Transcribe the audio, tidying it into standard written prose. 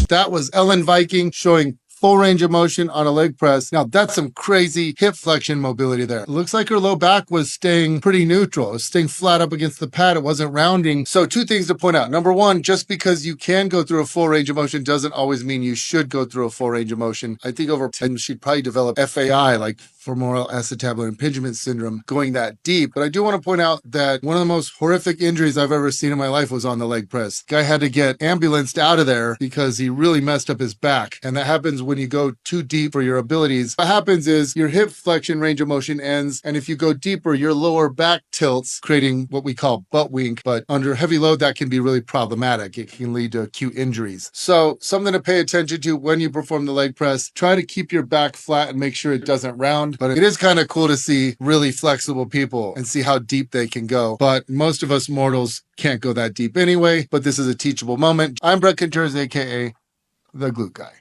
That was Ellen Viking showing full range of motion on a leg press. Now that's some crazy hip flexion mobility there. It looks like her low back was staying pretty neutral. It was staying flat up against the pad. It wasn't rounding. So two things to point out. Number one, just because you can go through a full range of motion doesn't always mean you should go through a full range of motion. I think over time she'd probably develop FAI, like femoral acetabular impingement syndrome, going that deep. But I do want to point out that one of the most horrific injuries I've ever seen in my life was on the leg press. Guy had to get ambulanced out of there because he really messed up his back. And that happens when you go too deep for your abilities. What happens is your hip flexion range of motion ends, and if you go deeper, your lower back tilts, creating what we call butt wink. But under heavy load, that can be really problematic. It can lead to acute injuries. So something to pay attention to when you perform the leg press. Try to keep your back flat and make sure it doesn't round. But it is kind of cool to see really flexible people and see how deep they can go. But most of us mortals can't go that deep anyway. But this is a teachable moment. I'm Bret Contreras, aka the Glute Guy.